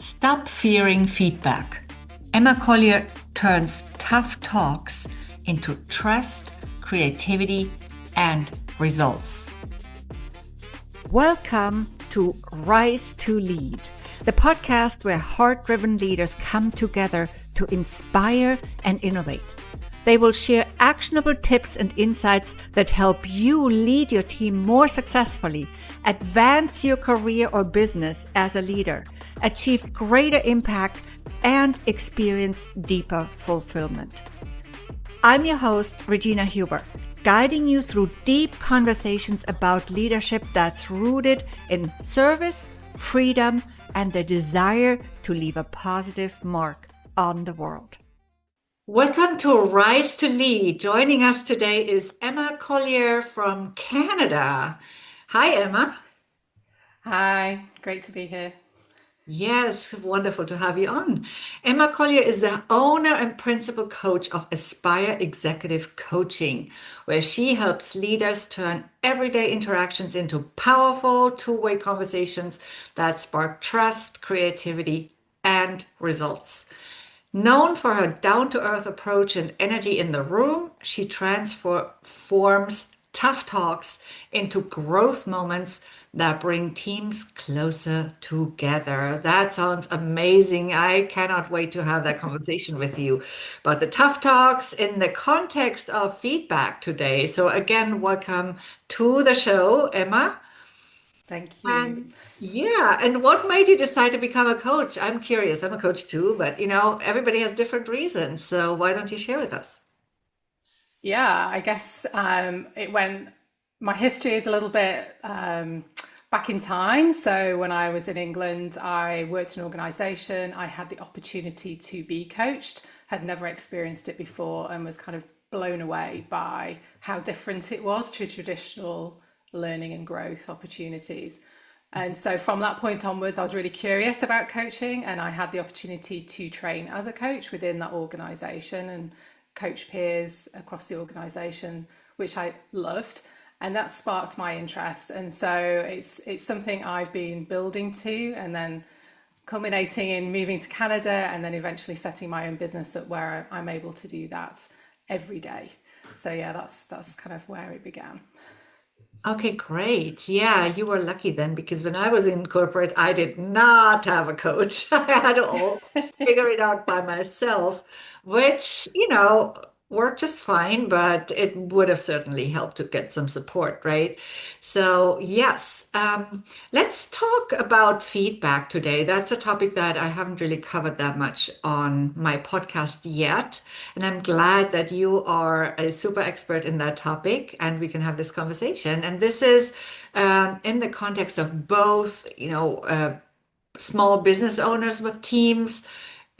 Stop fearing feedback. Emma Collyer turns tough talks into trust, creativity, and results. Welcome to Rise to Lead, the podcast where heart-driven leaders come together to inspire and innovate. They will share actionable tips and insights that help you lead your team more successfully, advance your career or business as a leader, achieve greater impact, and experience deeper fulfillment. I'm your host, Regina Huber, guiding you through deep conversations about leadership that's rooted in service, freedom, and the desire to leave a positive mark on the world. Welcome to Rise to Lead. Joining us today is Emma Collyer from Canada. Hi, Emma. Hi, great to be here. Yes, wonderful to have you on. Emma Collyer is the owner and principal coach of Aspire Executive Coaching, where she helps leaders turn everyday interactions into powerful two-way conversations that spark trust, creativity, and results. Known for her down-to-earth approach and energy in the room, she transforms tough talks into growth moments that bring teams closer together. That sounds amazing. I cannot wait to have that conversation with you about the tough talks in the context of feedback today. So again, welcome to the show, Emma. Thank you. And yeah, and what made you decide to become a coach? I'm curious. I'm a coach too, but everybody has different reasons. So why don't you share with us? Yeah, I guess it went, my history is a little bit back in time. So when I was in England, I worked in an organization. I had the opportunity to be coached, had never experienced it before, and was kind of blown away by how different it was to traditional learning and growth opportunities. And so from that point onwards, I was really curious about coaching, and I had the opportunity to train as a coach within that organization and coach peers across the organization, which I loved. And that sparked my interest. And so it's something I've been building to, and then culminating in moving to Canada, and then eventually setting my own business up where I'm able to do that every day. So yeah, that's kind of where it began. Okay, great. Yeah, you were lucky then because when I was in corporate, I did not have a coach. I had to all figure it out by myself, which, worked just fine, but it would have certainly helped to get some support, right? So, yes, let's talk about feedback today. That's a topic that I haven't really covered that much on my podcast yet. And I'm glad that you are a super expert in that topic and we can have this conversation. And this is in the context of both, small business owners with teams,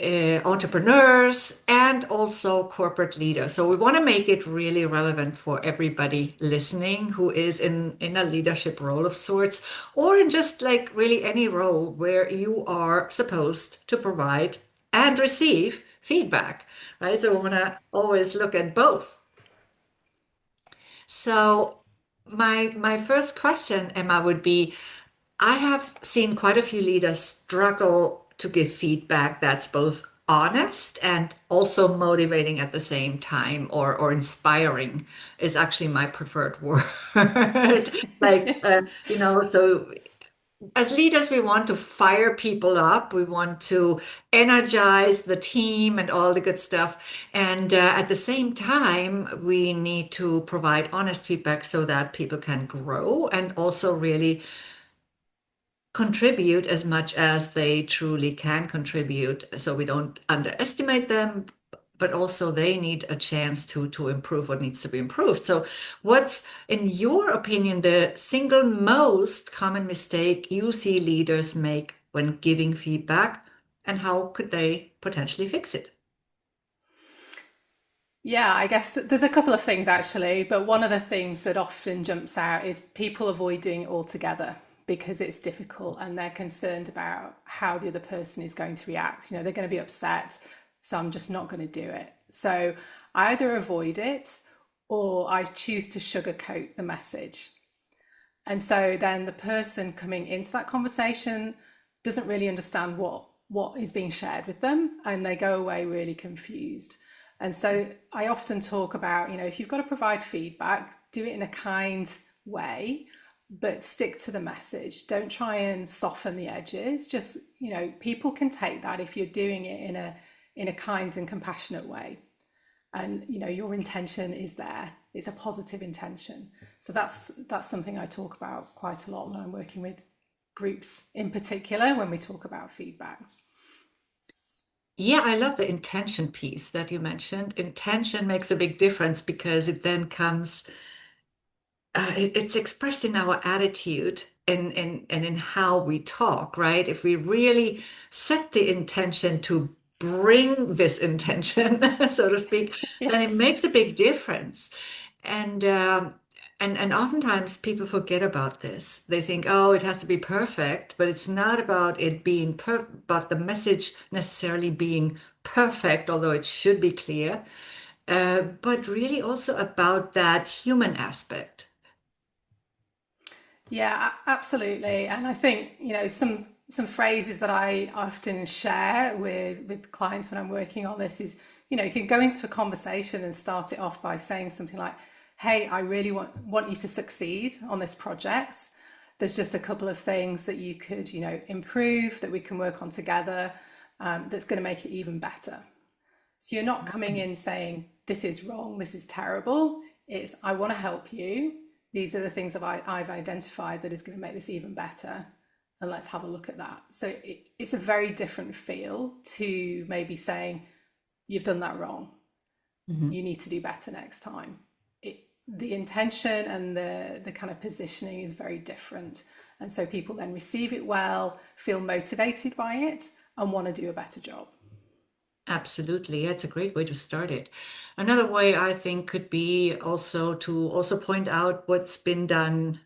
entrepreneurs, and also corporate leaders. So we want to make it really relevant for everybody listening who is in a leadership role of sorts, or in just like really any role where you are supposed to provide and receive feedback, right? So we want to always look at both. So my first question, Emma, would be, I have seen quite a few leaders struggle to give feedback that's both honest and also motivating at the same time, or inspiring is actually my preferred word. Like, so as leaders, we want to fire people up. We want to energize the team and all the good stuff. And at the same time, we need to provide honest feedback so that people can grow and also really contribute as much as they truly can contribute. So we don't underestimate them, but also they need a chance to improve what needs to be improved. So what's, in your opinion, the single most common mistake you see leaders make when giving feedback, and how could they potentially fix it? Yeah, I guess there's a couple of things actually, but one of the things that often jumps out is people avoid doing it altogether because it's difficult and they're concerned about how the other person is going to react. They're going to be upset, so I'm just not going to do it. So I either avoid it or I choose to sugarcoat the message. And so then the person coming into that conversation doesn't really understand what is being shared with them, and they go away really confused. And so I often talk about, if you've got to provide feedback, do it in a kind way, but stick to the message. Don't try and soften the edges. Just, people can take that if you're doing it in a kind and compassionate way. And your intention is there. It's a positive intention. So that's something I talk about quite a lot when I'm working with groups in particular when we talk about feedback. Yeah, I love the intention piece that you mentioned. Intention makes a big difference because it then comes, it's expressed in our attitude and in how we talk, right? If we really set the intention to bring this intention, so to speak, then it Yes. makes a big difference. And and oftentimes people forget about this. They think, oh, it has to be perfect, but it's not about it being about the message necessarily being perfect, although it should be clear, but really also about that human aspect. Yeah, absolutely. And I think, some phrases that I often share with clients when I'm working on this is, you can go into a conversation and start it off by saying something like, "Hey, I really want you to succeed on this project. There's just a couple of things that you could, improve that we can work on together, that's going to make it even better." So you're not coming in saying, "This is wrong, this is terrible." It's, "I want to help you. These are the things that I've identified that is going to make this even better. And let's have a look at that." So it's a very different feel to maybe saying, "You've done that wrong. Mhm. You need to do better next time." The intention and the kind of positioning is very different. And so people then receive it well, feel motivated by it, and want to do a better job. Absolutely. Yeah, it's a great way to start it. Another way I think could be also to also point out what's been done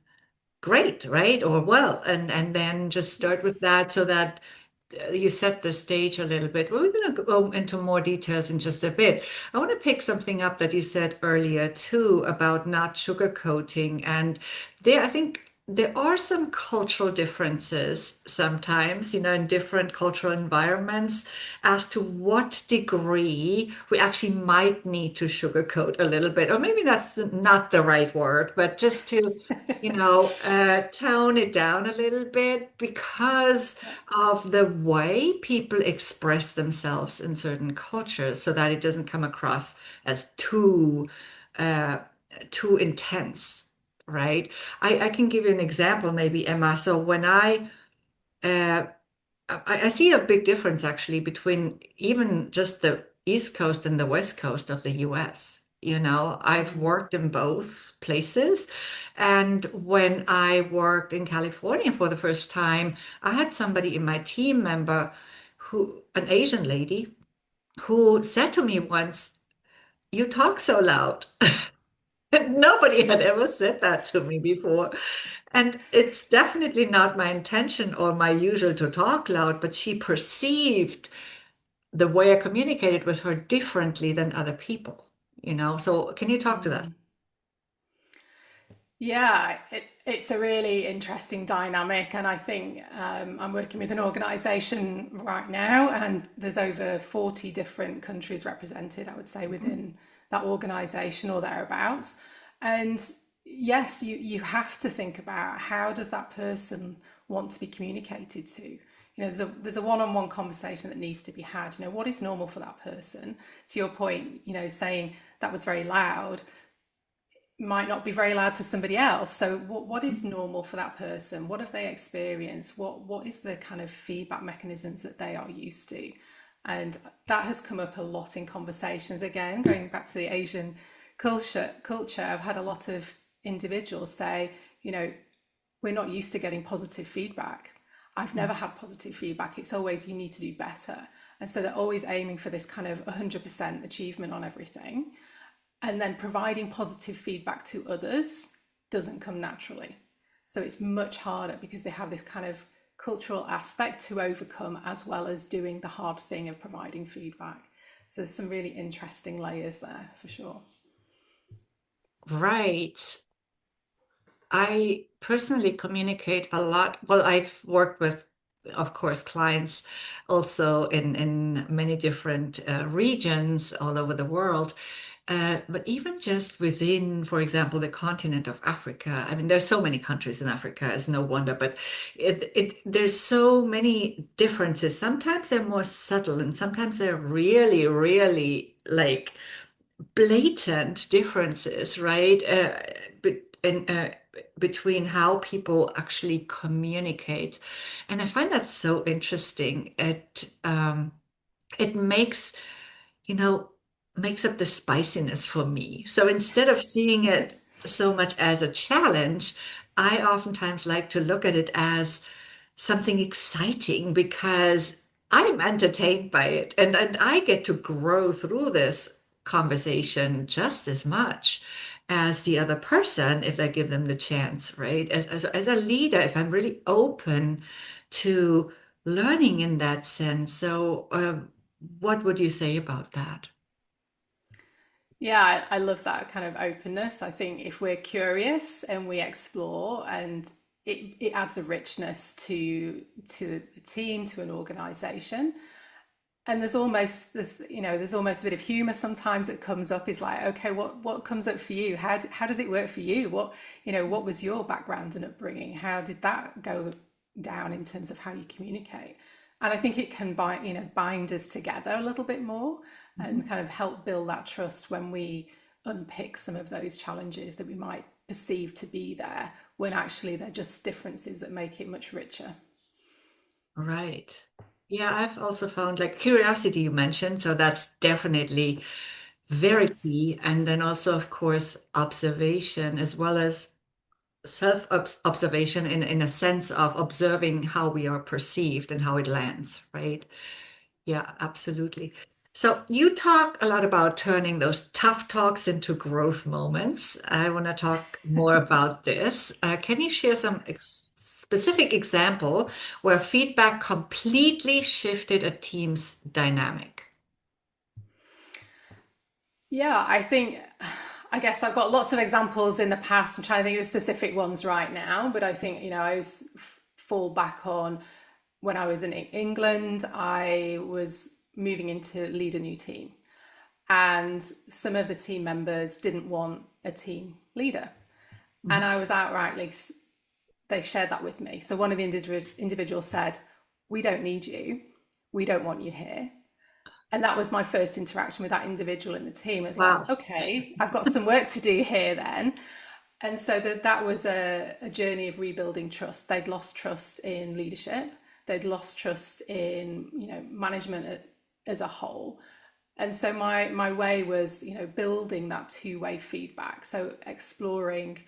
great, right? Or well, and then just start with Yes. that so that you set the stage a little bit. Well, we're going to go into more details in just a bit. I want to pick something up that you said earlier too about not sugarcoating. And there, I think there are some cultural differences sometimes, in different cultural environments as to what degree we actually might need to sugarcoat a little bit. Or maybe that's not the right word, but just to tone it down a little bit because Yeah. of the way people express themselves in certain cultures so that it doesn't come across as uh, too intense, right? I can give you an example, maybe, Emma. So when uh, I see a big difference actually between even just the East Coast and the West Coast of the US. I've Mm. worked in both places. And when I worked in California for the first time, I had somebody in my team member an Asian lady, who said to me once, "You talk so loud." Nobody had ever said that to me before. And it's definitely not my intention or my usual to talk loud, but she perceived the way I communicated with her differently than other people. So can you talk to that? Mm. Yeah, it's a really interesting dynamic. And I think I'm working with an organization right now, and there's over 40 different countries represented, I would say, within that organization or thereabouts. And yes, you have to think about, how does that person want to be communicated to? There's a one-on-one conversation that needs to be had. What is normal for that person? To your point, saying that was very loud might not be very loud to somebody else. So what is normal for that person? What have they experienced? What is the kind of feedback mechanisms that they are used to? And that has come up a lot in conversations. Again, going back to the Asian culture, I've had a lot of individuals say, we're not used to getting positive feedback. I've never had positive feedback. It's always, you need to do better. And so they're always aiming for this kind of 100% achievement on everything. And then providing positive feedback to others doesn't come naturally. So it's much harder because they have this kind of cultural aspect to overcome, as well as doing the hard thing of providing feedback. So there's some really interesting layers there for sure. Right. I personally communicate a lot. Well, I've worked with of course, clients also in many different regions all over the world. But even just within, for example, the continent of Africa, I mean, there's so many countries in Africa, it's no wonder, but there's so many differences. Sometimes they're more subtle, and sometimes they're really, really like blatant differences, right? Between how people actually communicate. And I find that so interesting. It makes, you know, makes up the spiciness for me. So instead of seeing it so much as a challenge, I oftentimes like to look at it as something exciting because I'm entertained by it and I get to grow through this conversation just as much as the other person if I give them the chance, right? As a leader, if I'm really open to learning in that sense. So, what would you say about that? Yeah, I love that kind of openness. I think if we're curious and we explore, and it adds a richness to a team, to an organization. And there's almost a bit of humor sometimes that comes up. Is like, okay, what comes up for you? How does it work for you? What was your background and upbringing? How did that go down in terms of how you communicate? And I think it can bind us together a little bit more and kind of help build that trust when we unpick some of those challenges that we might perceive to be there, when actually they're just differences that make it much richer. Right. Yeah, I've also found like curiosity you mentioned, so that's definitely very Yes. key. And then also, of course, observation as well as self-observation in a sense of observing how we are perceived and how it lands, right? Yeah, absolutely. So you talk a lot about turning those tough talks into growth moments. I want to talk more about this. Can you share some Yes. specific example where feedback completely shifted a team's dynamic? Yeah, I guess I've got lots of examples in the past. I'm trying to think of specific ones right now, but I think, I always fall back on when I was in England, I was moving in to lead a new team. And some of the team members didn't want a team leader. And I was outrightly, they shared that with me. So one of the individuals said, "We don't need you. We don't want you here." And that was my first interaction with that individual in the team. It's like, Wow. okay, I've got some work to do here then. And so that was a journey of rebuilding trust. They'd lost trust in leadership. They'd lost trust in, management as a whole. And so my way was, building that two-way feedback. So exploring,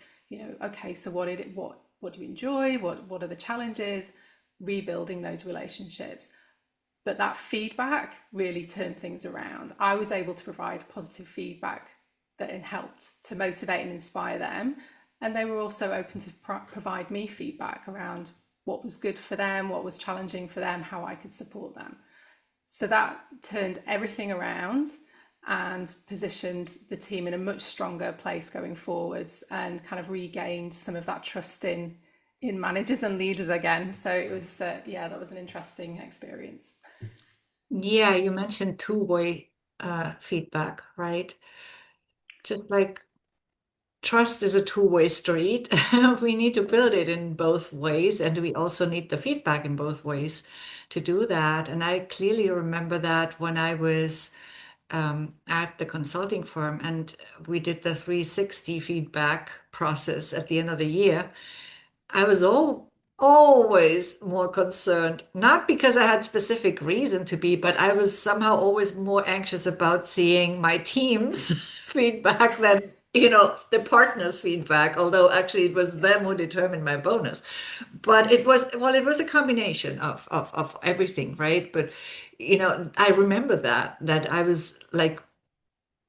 okay, so what do you enjoy? What are the challenges? Rebuilding those relationships. But that feedback really turned things around. I was able to provide positive feedback that helped to motivate and inspire them. And they were also open to provide me feedback around what was good for them, what was challenging for them, how I could support them. So that turned everything around and positioned the team in a much stronger place going forwards, and kind of regained some of that trust in managers and leaders again. So it was yeah, that was an interesting experience. Yeah, you mentioned two-way feedback, right? Just like trust is a two-way street. We need to build it in both ways, and we also need the feedback in both ways to do that. And I clearly remember that when I was at the consulting firm and we did the 360 feedback process at the end of the year. I was always more concerned, not because I had specific reason to be, but I was somehow always more anxious about seeing my team's feedback than, the partner's feedback, although actually it was them Yes. who determined my bonus. But it was a combination of everything, right? But, I remember that I was like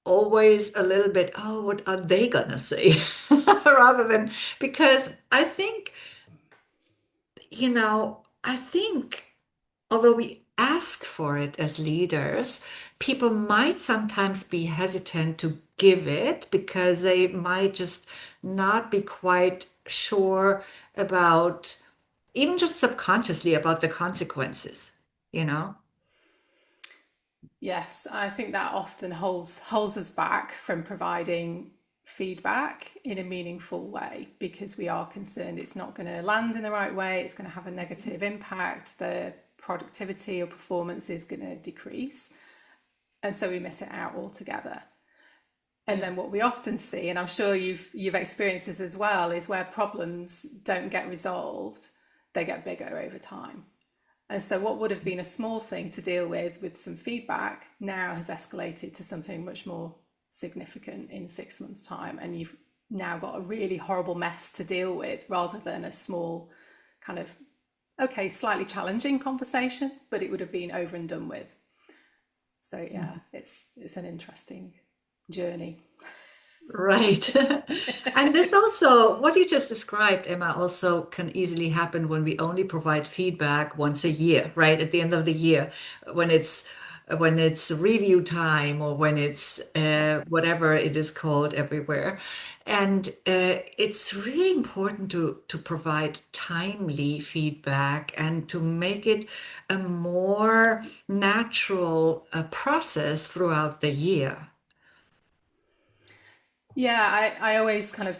always a little bit, oh, what are they gonna say? Rather than because I think although we ask for it as leaders, people might sometimes be hesitant to give it because they might just not be quite sure about even just subconsciously about the consequences, you know? Yes, I think that often holds us back from providing feedback in a meaningful way because we are concerned it's not going to land in the right way, it's going to have a negative impact, the productivity or performance is going to decrease, and so we miss it out altogether. And Yeah. then what we often see, and I'm sure you've experienced this as well, is where problems don't get resolved, they get bigger over time. And so what would have been a small thing to deal with some feedback now has escalated to something much more significant in 6 months' time. And you've now got a really horrible mess to deal with rather than a small kind of, okay, slightly challenging conversation, but it would have been over and done with. So yeah, it's an interesting journey. Right. And this also, what you just described, Emma, also can easily happen when we only provide feedback once a year, right? At the end of the year, when it's review time or when it's whatever it is called everywhere. And it's really important to provide timely feedback and to make it a more natural process throughout the year. Yeah, I always kind of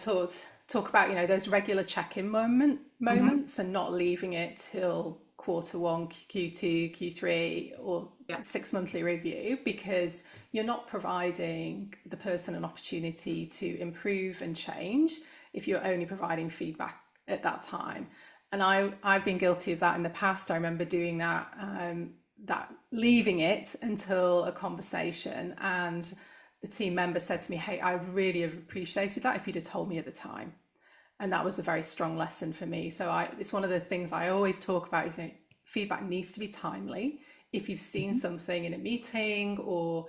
talk about, those regular check-in Hmm. moments and not leaving it till quarter one, Q2, Q3, or Yeah. 6 monthly review because you're not providing the person an opportunity to improve and change if you're only providing feedback at that time. And I've been guilty of that in the past. I remember doing that leaving it until a conversation, and the team member said to me, "Hey, I would really have appreciated that if you'd have told me at the time." And that was a very strong lesson for me. So it's one of the things I always talk about is, feedback needs to be timely. If you've seen Mhm. something in a meeting or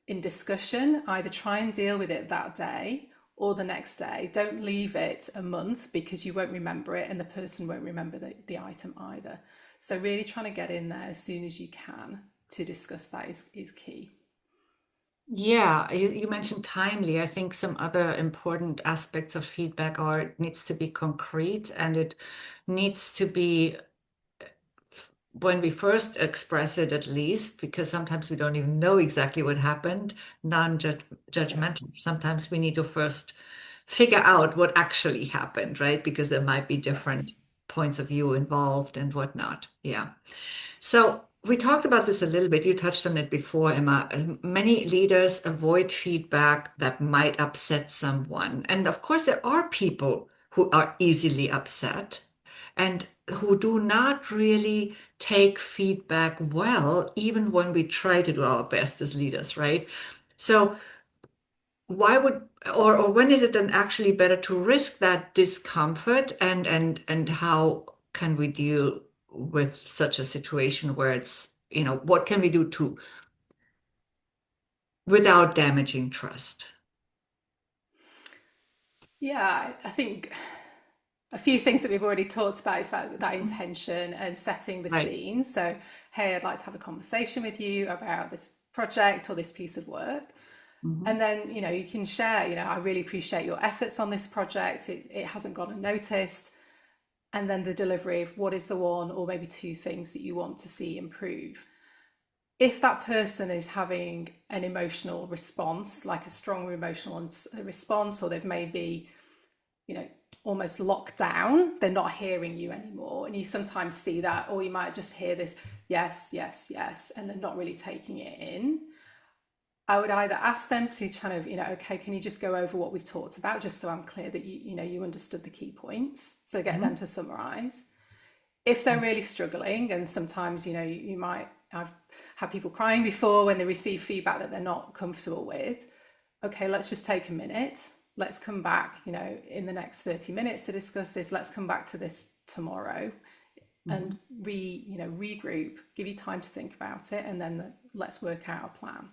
in discussion, either try and deal with it that day or the next day. Don't leave it a month because you won't remember it and the person won't remember the item either. So really trying to get in there as soon as you can to discuss that is key. Yeah, you mentioned timely. I think some other important aspects of feedback are it needs to be concrete and it needs to be when we first express it at least, because sometimes we don't even know exactly what happened, Yeah. non-judgmental. Sometimes we need to first figure out what actually happened, right? Because there might be different Yes. points of view involved and whatnot. Yeah. So we talked about this a little bit. You touched on it before, Emma. Many leaders avoid feedback that might upset someone. And of course, there are people who are easily upset and who do not really take feedback well, even when we try to do our best as leaders, right? So why would or when is it then actually better to risk that discomfort and how can we deal with such a situation where what can we do to without damaging trust? Yeah, I think a few things that we've already talked about is that intention and setting the Right. scene. So, hey, I'd like to have a conversation with you about this project or this piece of work. Hmm. And then, you can share, I really appreciate your efforts on this project. It hasn't gone unnoticed. And then the delivery of what is the one or maybe two things that you want to see improve. If that person is having an emotional response, like a strong emotional response, or they've maybe, you know, almost locked down, they're not hearing you anymore. And you sometimes see that, or you might just hear this, yes, yes, yes, and they're not really taking it in. I would either ask them to kind of, okay, can you just go over what we've talked about, just so I'm clear that you understood the key points. So get them Hmm. to summarize. If they're really struggling, and sometimes, you might, I've had people crying before when they receive feedback that they're not comfortable with. Okay, let's just take a minute. Let's come back, in the next 30 minutes to discuss this. Let's come back to this tomorrow Hmm. and regroup, give you time to think about it, and then let's work out a plan.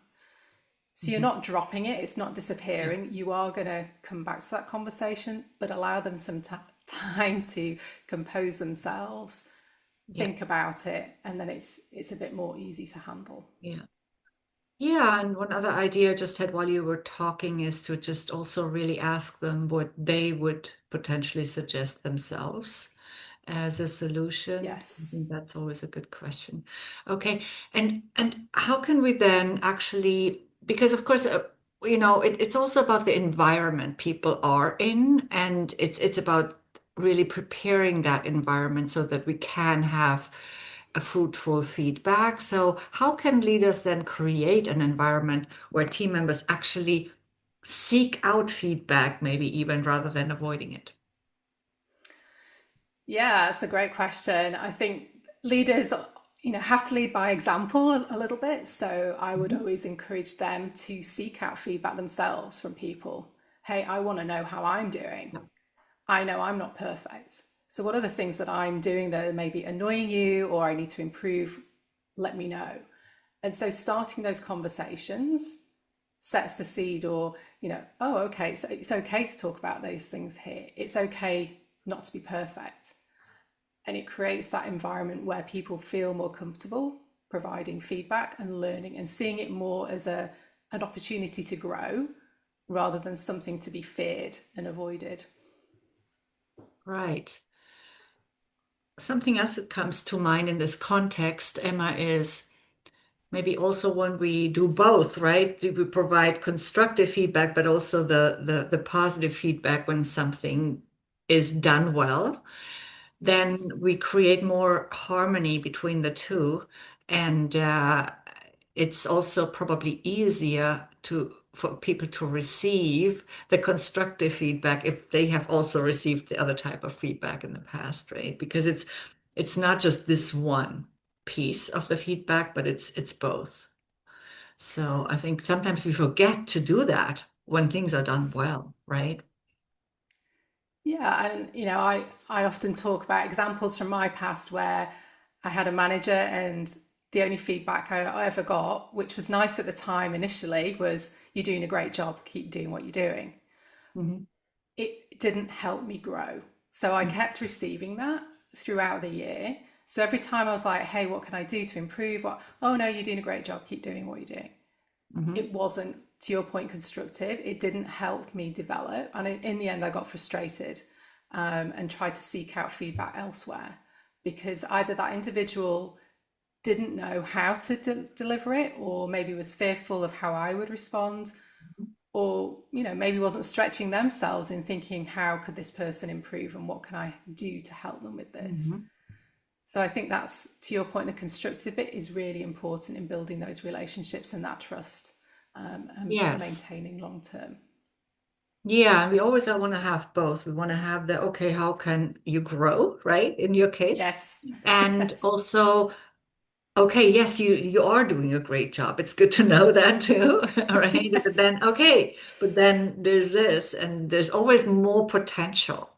So you're Hmm. not dropping it, it's not Yeah. disappearing. You are going to come back to that conversation, but allow them some time to compose themselves, Yeah. think about it, and then it's a bit more easy to handle. Yeah. Yeah, and one other idea I just had while you were talking is to just also really ask them what they would potentially suggest themselves. as a solution? I Yes. think that's always a good question. Okay, and how can we then actually, because of course, it's also about the environment people are in, and it's about really preparing that environment so that we can have a fruitful feedback. So how can leaders then create an environment where team members actually seek out feedback, maybe even rather than avoiding it? Yeah, it's a great question. I think leaders, have to lead by example a little bit. So I would Mhm. always encourage them to seek out feedback themselves from people. Hey, I want to know how I'm doing. Yeah. I know I'm not perfect. So what are the things that I'm doing that are maybe annoying you or I need to improve? Let me know. And so starting those conversations sets the seed, or, oh, okay, so it's okay to talk about those things here. It's okay not to be perfect. And it creates that environment where people feel more comfortable providing feedback and learning and seeing it more as an opportunity to grow rather than something to be feared and avoided. Right. Something else that comes to mind in this context, Emma, is maybe also when we do both, right? We provide constructive feedback, but also the positive feedback when something is done well. Then Yes. we create more harmony between the two. And it's also probably easier for people to receive the constructive feedback if they have also received the other type of feedback in the past, right? Because it's not just this one piece of the feedback, but it's both. So I think sometimes we forget to do that when things are done Yes. well, right? Yeah, and I often talk about examples from my past where I had a manager and the only feedback I ever got, which was nice at the time initially, was you're doing a great job, keep doing what you're doing. Mhm. It didn't help me grow. So I kept receiving that throughout the year. So every time I was like, hey, what can I do to improve? What, oh no, you're doing a great job, keep doing what you're doing. Mhm. It wasn't, to your point, constructive. It didn't help me develop. And in the end, I got frustrated and tried to seek out feedback elsewhere because either that individual didn't know how to deliver it, or maybe was fearful of how I would respond, or maybe wasn't stretching themselves in thinking, how could this person improve and what can I do to help them with this? Mhm. So I think that's, to your point, the constructive bit is really important in building those relationships and that trust, and Yes. maintaining long term. Yeah, and we always want to have both. We want to have the, okay, how can you grow, right? In your case. Yes. And Yes. also, okay, yes, you are doing a great job. It's good to know that too, right? But Yes. then, okay, but then there's this, and there's always more potential.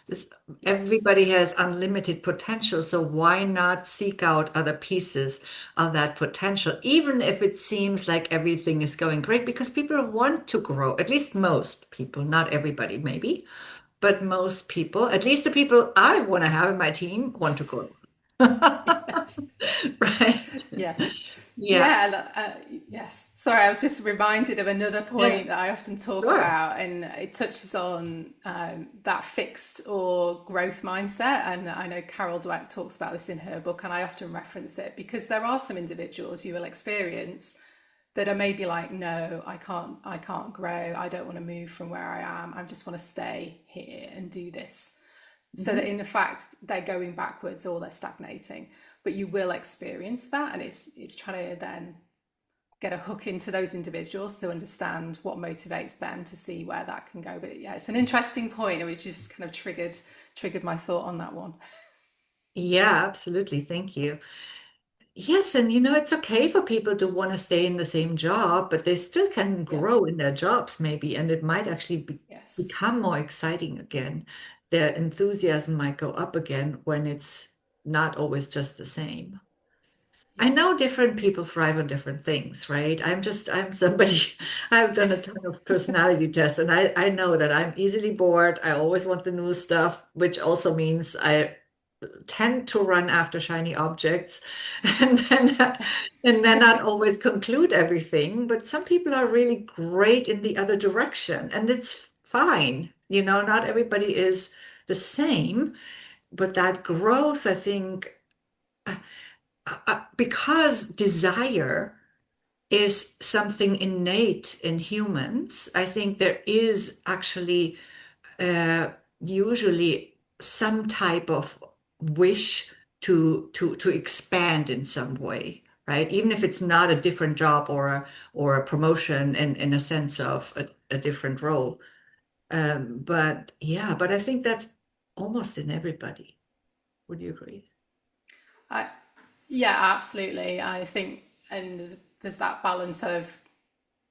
This, Yes. everybody has unlimited potential, so why not seek out other pieces of that potential, even if it seems like everything is going great, because people want to grow, at least most people, not everybody, maybe, but most people, at least the people I want to have in my team, want to grow. Yes. Right? Yes. Yeah. Yeah. Yes. Sorry, I was just reminded of another Yeah. point that I often talk Sure. about, and it touches on that fixed or growth mindset. And I know Carol Dweck talks about this in her book, and I often reference it because there are some individuals you will experience that are maybe like, no, I can't grow. I don't want to move from where I am. I just want to stay here and do this. So that Mhm. in fact they're going backwards or they're stagnating, but you will experience that, and it's trying to then get a hook into those individuals to understand what motivates them to see where that can go. But yeah, it's an interesting point which just kind of triggered my thought on that one. Yeah, absolutely. Thank you. Yes, and it's okay for people to want to stay in the same job, but they still can Yeah. grow in their jobs maybe, and it might actually Yes. become more exciting again. Their enthusiasm might go up again when it's not always just the same. I Yeah. know different people thrive on different things, right? I'm somebody, I've done a ton of personality tests, and I know that I'm easily bored. I always want the new stuff, which also means I tend to run after shiny objects and then not always conclude everything. But some people are really great in the other direction, and it's fine. Not everybody is the same. but that growth, I think, because desire is something innate in humans, I think there is actually uh, usually some type of wish to expand in some way, right? Even if it's not a different job or a promotion in a sense of a different role. But yeah, but I think that's almost in everybody. Would you agree? I, yeah, absolutely. I think, and there's that balance of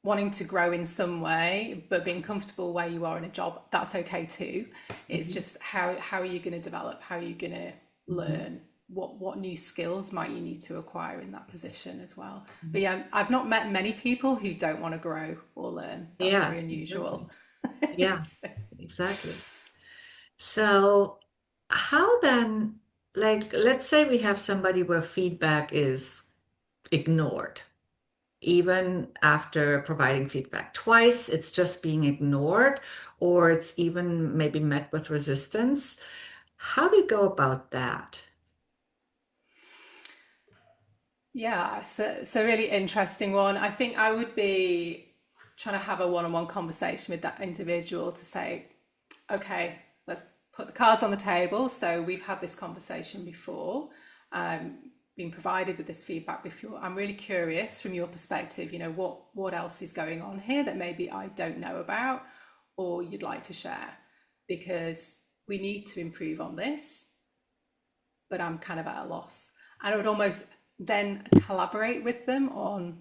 wanting to grow in some way, but being comfortable where you are in a job, that's okay too. It's Mhm, just how are you going to develop? How are you going to mhm, learn? What new skills might you need to acquire in that position as well? But mhm. yeah, I've not met many people who don't want to grow or learn. That's Yeah, very unusual. exactly. Yeah, exactly. So, how then, like, let's say we have somebody where feedback is ignored, even after providing feedback twice, it's just being ignored, or it's even maybe met with resistance. How do you go about that? Yeah, so really interesting one. I think I would be trying to have a one-on-one conversation with that individual to say, okay, let's put the cards on the table. So we've had this conversation before, been provided with this feedback before. I'm really curious from your perspective, what else is going on here that maybe I don't know about or you'd like to share, because we need to improve on this, but I'm kind of at a loss. And I would almost then collaborate with them on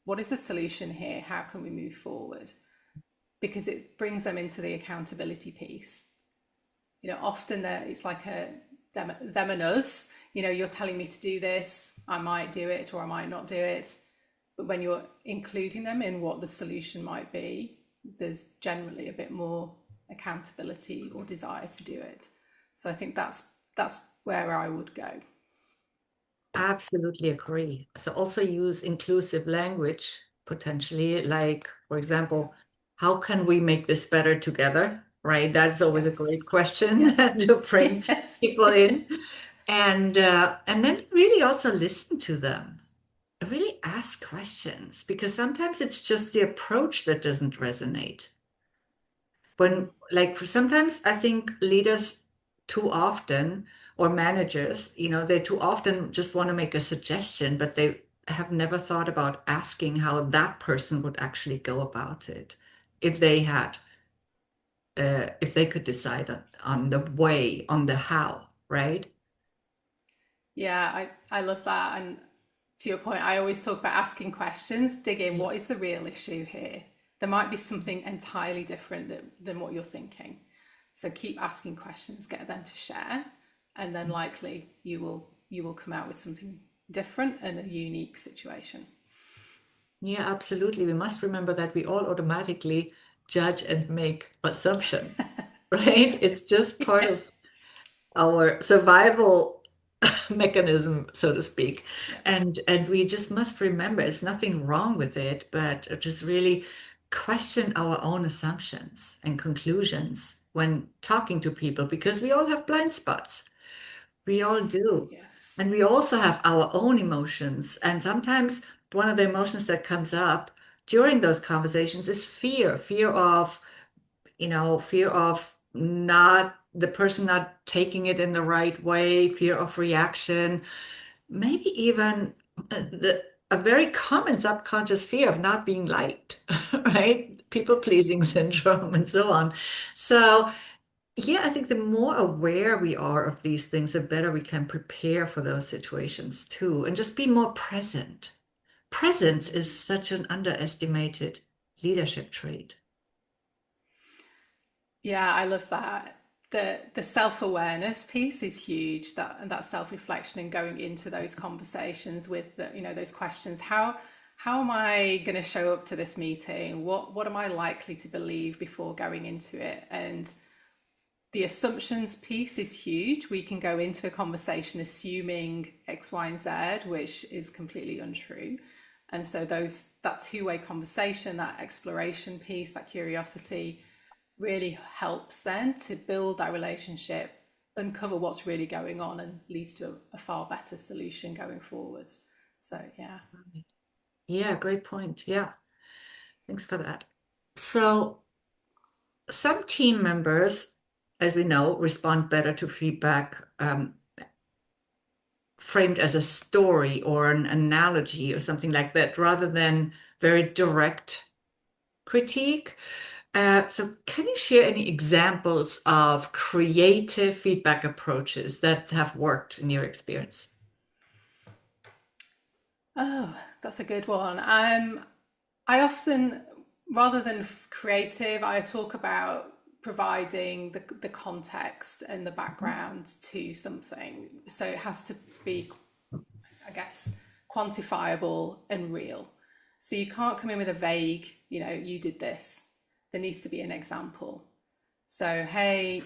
what is the solution here? How can we move forward? Because it brings them into the accountability piece. Often it's like a them and us. You're telling me to do this, I might do it or I might not do it. But when you're including them in what the solution might be, there's generally a bit more accountability or desire to do it. So I think that's where I would go. Absolutely agree. So also use inclusive language potentially, like, for Yeah. example, how can we make this better together? Right? That's always a great Yes. question Yes. to bring Yes. people in. Yes. And then really also listen to them. Really ask questions because sometimes it's just the approach that doesn't resonate. When, like, sometimes I think leaders too often, or managers, they too often just want to make a suggestion, but they have never thought about asking how that person would actually go about it if they had, if they could decide on the way, on the how, right? Yeah, I love that. And to your point, I always talk about asking questions, dig in, Yeah. what is the real issue here? There might be something entirely different than what you're thinking. So keep asking questions, get them to share, and then likely you will come out with something different and a unique situation. Yeah, absolutely. We must remember that we all automatically judge and make assumption, right? Yes. It's just part Yeah. of our survival mechanism, so to speak. Yeah. And we just must remember it's nothing wrong with it, but just really question our own assumptions and conclusions when talking to people because we all have blind spots. We all do. Yes. And we also have our own emotions. And sometimes one of the emotions that comes up during those conversations is fear, fear of not the person not taking it in the right way, fear of reaction, maybe even a very common subconscious fear of not being liked, right? People Yes. pleasing syndrome and so on. So, yeah, I think the more aware we are of these things, the better we can prepare for those situations too, and just be more present. Presence is such an underestimated leadership trait. Yeah, I love that. The self-awareness piece is huge, that self-reflection and going into those conversations with those questions. How am I going to show up to this meeting? What am I likely to believe before going into it? And the assumptions piece is huge. We can go into a conversation assuming X, Y, and Z, which is completely untrue. And so that two-way conversation, that exploration piece, that curiosity really helps then to build that relationship uncover what's really going on and leads to a far better solution going forwards. So yeah. Yeah, great point. Yeah, thanks for that. So some team members, as we know, respond better to feedback framed as a story or an analogy or something like that, rather than very direct critique. So, can you share any examples of creative feedback approaches that have worked in your experience? Oh, that's a good one. I often, rather than creative, I talk about providing the context and the background to something. So it has to be, I guess, quantifiable and real. So you can't come in with a vague, you did this. There needs to be an example. So, hey,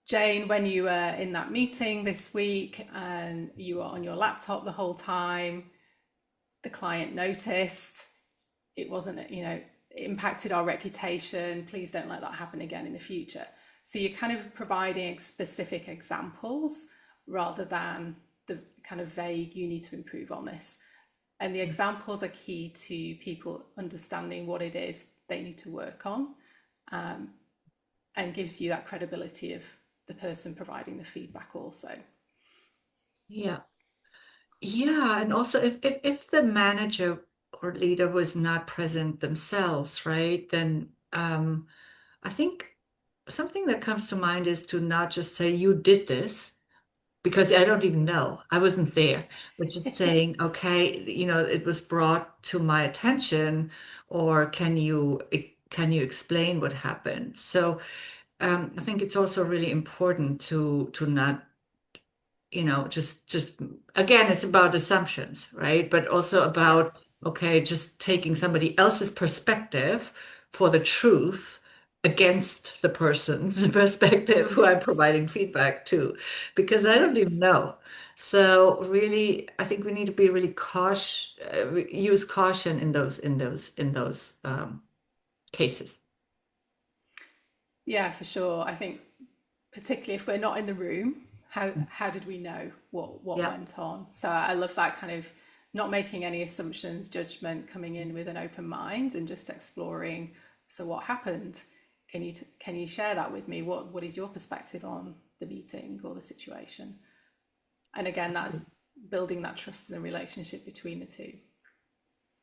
Jane, when you were in that meeting this week and you were on your laptop the whole time, the client noticed, it wasn't, it impacted our reputation. Please don't let that happen again in the future. So you're kind of providing specific examples rather than the kind of vague, you need to improve on this. And the examples are key to people understanding what it is they need to work on, and gives you that credibility of the person providing the feedback also. Yeah. Yeah, and also if the manager or leader was not present themselves, right, then I think something that comes to mind is to not just say you did this because I don't even know. I wasn't there, but just saying, okay, it was brought to my attention, or can you explain what happened? So I think it's also really important to not just again, it's about assumptions, right? But also Yeah. about, okay, just taking somebody else's perspective for the truth against the person's perspective who I'm Yes. providing feedback to, because I don't even Yes. know. So really, I think we need to be really cautious, use caution in those cases. Yeah, for sure. I think particularly if we're not in the room, how did we know what Yeah. went on? So I love that kind of not making any assumptions, judgment, coming in with an open mind and just exploring. So what happened? Can you share that with me? What is your perspective on the meeting or the situation? And again, that's building that trust in the relationship between the two.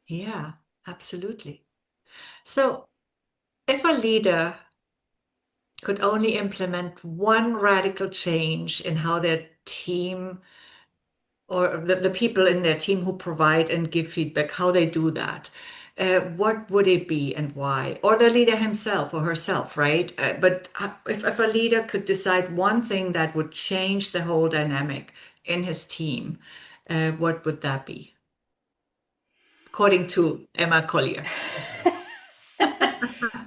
Yeah, absolutely. So if a leader could only implement one radical change in how their team or the people in their team who provide and give feedback, how they do that, what would it be and why? Or the leader himself or herself, right? But if a leader could decide one thing that would change the whole dynamic in his team, what would that be? According to Emma Collier.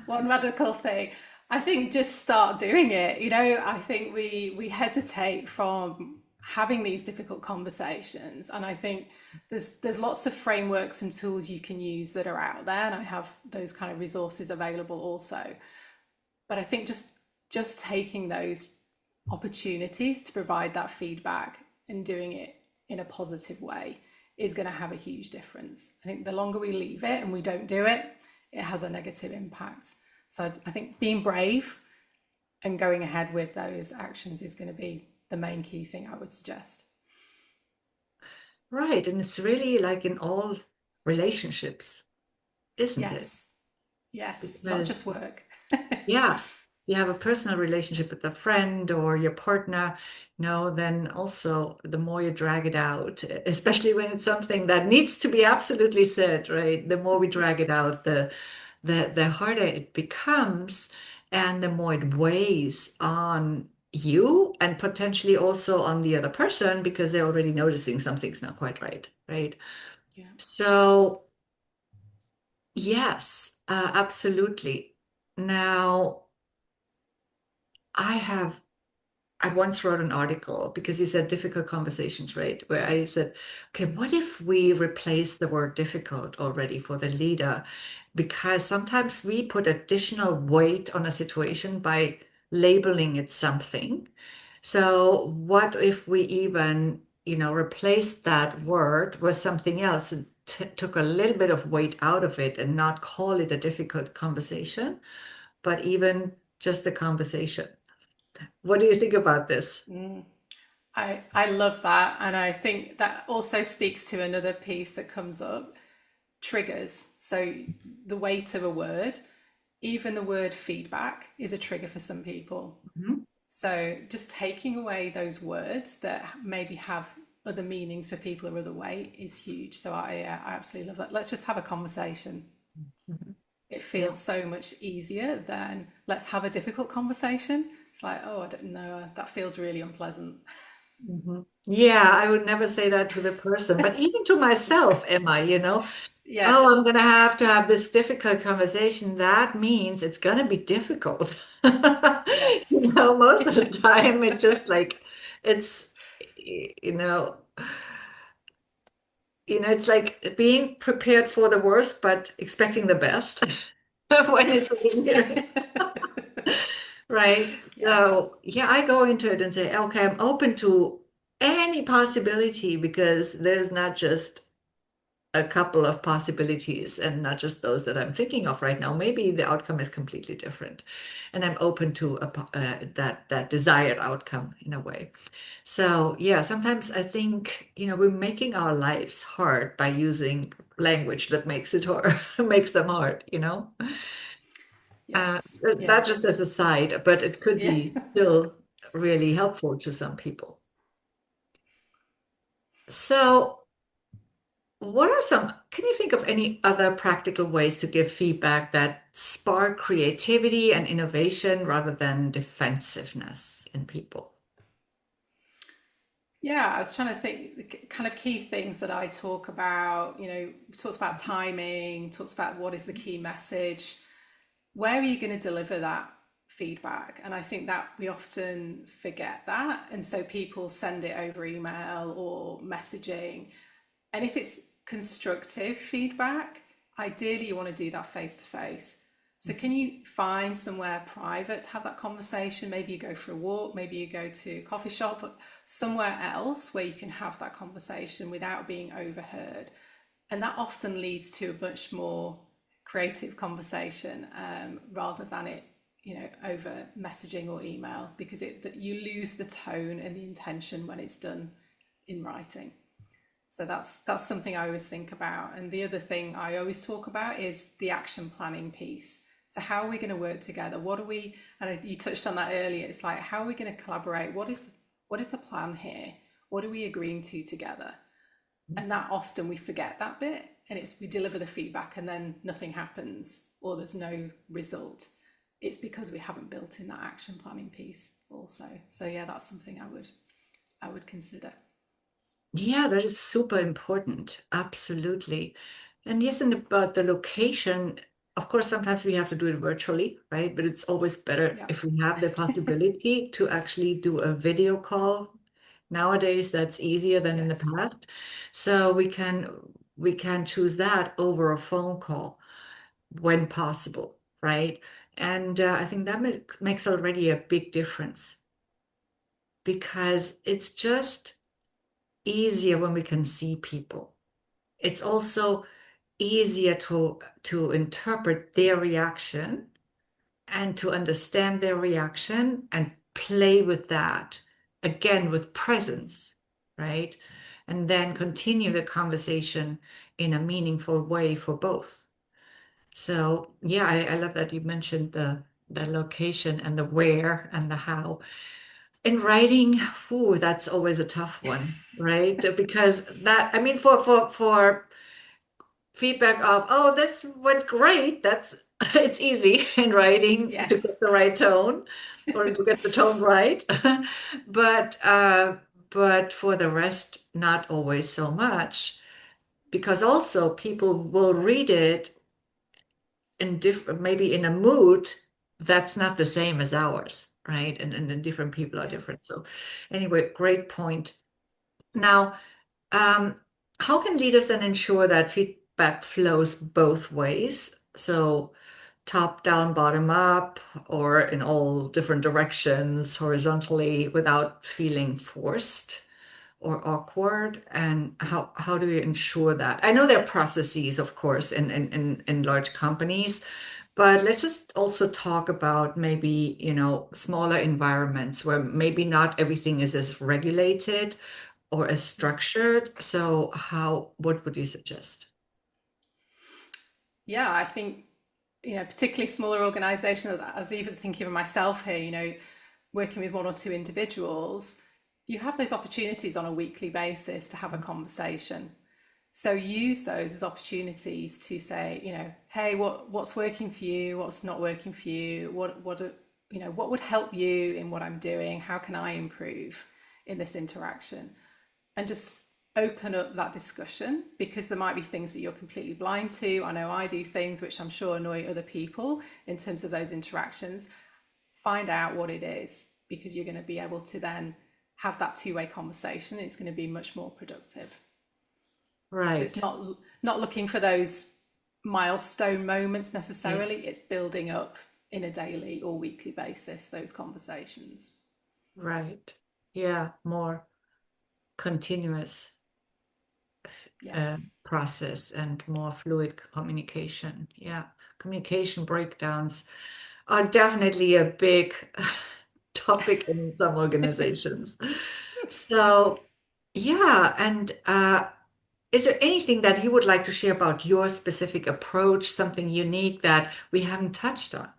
One radical thing. I think just start doing it. I think we hesitate from having these difficult conversations, and I think there's lots of frameworks and tools you can use that are out there, and I have those kind of resources available also. But I think just taking those opportunities to provide that feedback and doing it in a positive way is going to have a huge difference. I think the longer we leave it and we don't do it, it has a negative impact. So I think being brave and going ahead with those actions is going to be the main key thing I would suggest. Right. And it's really like in all relationships, isn't it? Yes, yes, not Because just work. yeah, you have a personal relationship with a friend or your partner, then also the more you drag it out, especially when it's something that needs to be absolutely said, right? The more we drag it Yes. out, the harder it becomes, and the more it weighs on you and potentially also on the other person because they're already noticing something's not quite right, right? Yeah. So, yes, absolutely. Now, I have I once wrote an article because you said difficult conversations, right? Where I said, okay, what if we replace the word difficult already for the leader? Because sometimes we put additional weight on a situation by labeling it something. So what if we even, replaced that word with something else and took a little bit of weight out of it and not call it a difficult conversation, but even just a conversation? What do you think about this? I love that. And I think that also speaks to another piece that comes up, triggers. So the weight of a word, even the word feedback is a trigger for some people. Mhm. So just taking away those words that maybe have other meanings for people or other way is huge. So I absolutely love that. Let's just have a conversation. Mhm. It Yeah. feels so much easier than let's have a difficult conversation. It's like, oh, I don't know, that feels really unpleasant. Yeah, I would never say that to the person, but even to myself, Emma, oh, Yes, I'm going to have this difficult conversation. That means it's going to be difficult. yes. Most of the time it just like it's you know, it's like being prepared for the worst but expecting the best when it's Yes. right. Yes. So, yeah, I go into it and say, okay, I'm open to any possibility because there's not just a couple of possibilities and not just those that I'm thinking of right now. Maybe the outcome is completely different, and I'm open to that desired outcome in a way. So yeah, sometimes I think we're making our lives hard by using language that makes it hard, makes them hard. Uh, Yes. not Yeah. just as a side, but it could Yeah. be still really helpful to some people. So. What are can you think of any other practical ways to give feedback that spark creativity and innovation rather than defensiveness in people? Yeah, I was trying to think the kind of key things that I talk about, talks about timing, talks about what is the key message, where are you going to deliver that feedback? And I think that we often forget that. And so people send it over email or messaging. And if it's constructive feedback, ideally you want to do that face to face. So can you find somewhere private to have that conversation? Maybe you go for a walk, maybe you go to a coffee shop, but somewhere else where you can have that conversation without being overheard. And that often leads to a much more creative conversation rather than it, over messaging or email, because that you lose the tone and the intention when it's done in writing. So that's something I always think about. And the other thing I always talk about is the action planning piece. So how are we going to work together? What are we? And you touched on that earlier. It's like, how are we going to collaborate? What is the plan here? What are we agreeing to together? And that often we forget that bit, and it's we deliver the feedback and then nothing happens or there's no result. It's because we haven't built in that action planning piece also. So yeah, that's something I would consider. Yeah, that is super important. Absolutely. And yes, and about the location, of course, sometimes we have to do it virtually, right? But it's always better Yeah. if we have the possibility to actually do a video call. Nowadays, that's easier than in the Yes. past. So we can choose that over a phone call when possible, right? And I think that makes already a big difference because it's just easier when we can see people. It's also easier to interpret their reaction and to understand their reaction and play with that again with presence, right? And then continue the conversation in a meaningful way for both. So yeah, I love that you mentioned the location and the where and the how. In writing, ooh, that's always a tough one, right? Because I mean, for feedback of, oh, this went great. It's easy in writing to Yes. get the right tone or to get the tone right. But but for the rest, not always so much, because also people will read it in different, maybe in a mood that's not the same as ours, right? And then different people are Yeah. different. So anyway, great point. Now, um, how can leaders then ensure that feedback flows both ways? So top down, bottom up, or in all different directions horizontally without feeling forced or awkward? And how do you ensure that? I know there are processes, of course, in large companies, but let's just also talk about maybe, smaller environments where maybe not everything is as regulated or as structured. So what would you suggest? Yeah, I think, particularly smaller organizations, I was even thinking of myself here, working with one or two individuals, you have those opportunities on a weekly basis to have a conversation. So use those as opportunities to say, hey, what's working for you? What's not working for you? What would help you in what I'm doing? How can I improve in this interaction? And just open up that discussion, because there might be things that you're completely blind to. I know I do things which I'm sure annoy other people in terms of those interactions. Find out what it is, because you're going to be able to then have that two-way conversation. It's going to be much more productive. So it's Right. not looking for those milestone moments Yeah. necessarily. It's building up in a daily or weekly basis those conversations. Right. Yeah. More continuous Yes. process and more fluid communication. Yeah. Communication breakdowns are definitely a big topic in some organizations. So, yeah. And is there anything that you would like to share about your specific approach, something unique that we haven't touched on?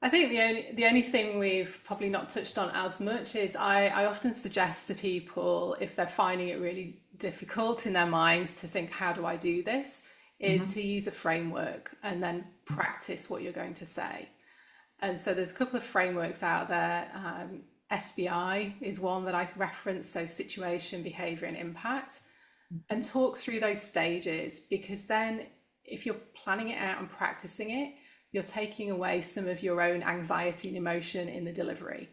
I think the only thing we've probably not touched on as much is I often suggest to people, if they're finding it really difficult in their minds to think, how do I do this, is Mhm. to use a framework and then practice what you're going to say. And so there's a couple of frameworks out there. SBI is one that I reference, so situation, behavior, and impact, and talk through those stages, because then if you're planning it out and practicing it, you're taking away some of your own anxiety and emotion in the delivery.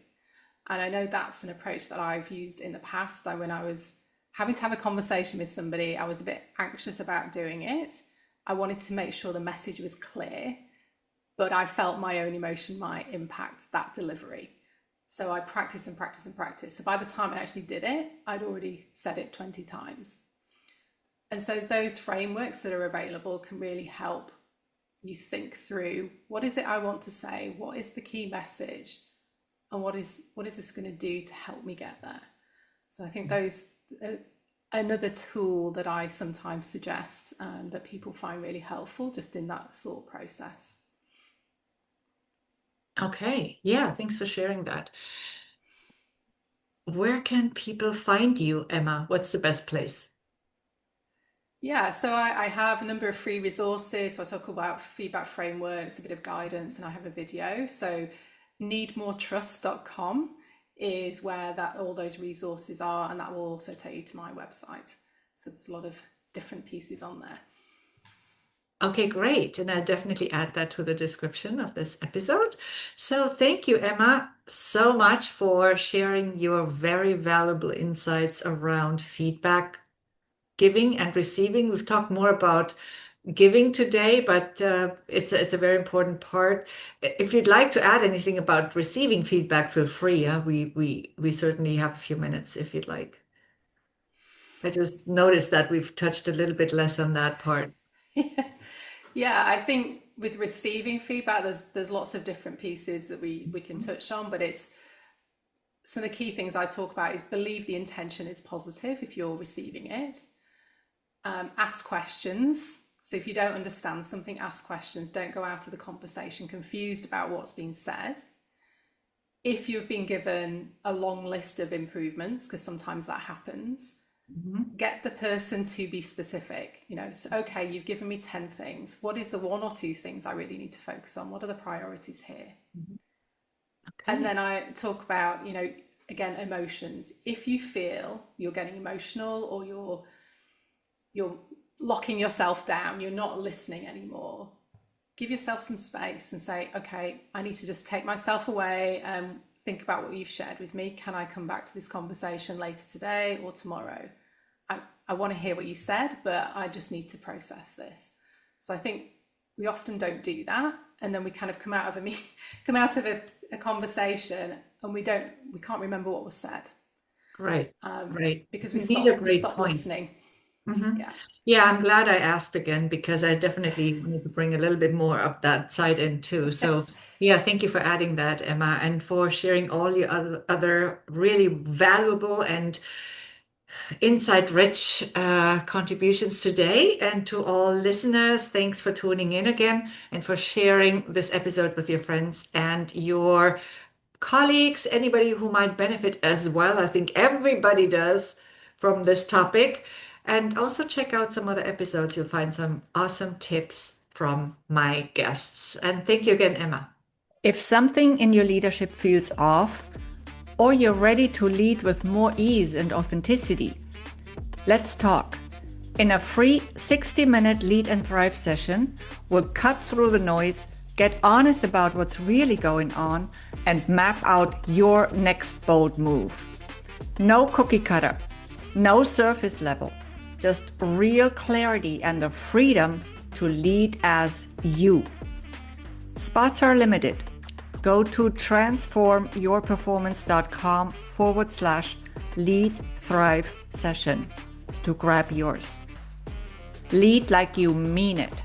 And I know that's an approach that I've used in the past. When I was having to have a conversation with somebody, I was a bit anxious about doing it. I wanted to make sure the message was clear, but I felt my own emotion might impact that delivery. So I practiced and practiced and practiced. So by the time I actually did it, I'd already said it 20 times. And so those frameworks that are available can really help you think through, what is it I want to say? What is the key message? And what is this going to do to help me get there? So I think those another tool that I sometimes suggest, that people find really helpful just in that thought process. Okay. Yeah. Thanks for sharing that. Where can people find you, Emma? What's the best place? Yeah, so I have a number of free resources. So I talk about feedback frameworks, a bit of guidance, and I have a video. So needmoretrust.com is where that all those resources are, and that will also take you to my website. So there's a lot of different pieces on there. Okay, great. And I'll definitely add that to the description of this episode. So thank you, Emma, so much for sharing your very valuable insights around feedback giving and receiving. We've talked more about giving today, but it's a very important part. If you'd like to add anything about receiving feedback, feel free. We certainly have a few minutes if you'd like. I just noticed that we've touched a little bit less on that part. Yeah, I think with receiving feedback, there's lots of different pieces that we can touch on, but it's some of the key things I talk about is believe the intention is positive if you're receiving it. Ask questions. So if you don't understand something, ask questions. Don't go out of the conversation confused about what's been said. If you've been given a long list of improvements, because sometimes that happens, Mhm. get the person to be specific. So, okay, you've given me 10 things. What is the one or two things I really need to focus on? What are the priorities here? And Okay. then I talk about, again, emotions. If you feel you're getting emotional, or you're locking yourself down, you're not listening anymore, give yourself some space and say, okay, I need to just take myself away and think about what you've shared with me. Can I come back to this conversation later today or tomorrow? I want to hear what you said, but I just need to process this. So I think we often don't do that, and then we kind of come out of a conversation and we can't remember what was said. Right. Right. Because we These are stopped great points. listening. Yeah. Yeah, I'm glad I asked again because I definitely need to bring a little bit more of that side in too. So, yeah, thank you for adding that, Emma, and for sharing all your other really valuable and insight-rich contributions today. And to all listeners, thanks for tuning in again and for sharing this episode with your friends and your colleagues, anybody who might benefit as well. I think everybody does from this topic. And also check out some other episodes. You'll find some awesome tips from my guests. And thank you again, Emma. If something in your leadership feels off, or you're ready to lead with more ease and authenticity, let's talk. In a free 60-minute Lead and Thrive session, we'll cut through the noise, get honest about what's really going on, and map out your next bold move. No cookie cutter, no surface level, just real clarity and the freedom to lead as you. Spots are limited. Go to transformyourperformance.com/Lead Thrive session to grab yours. Lead like you mean it.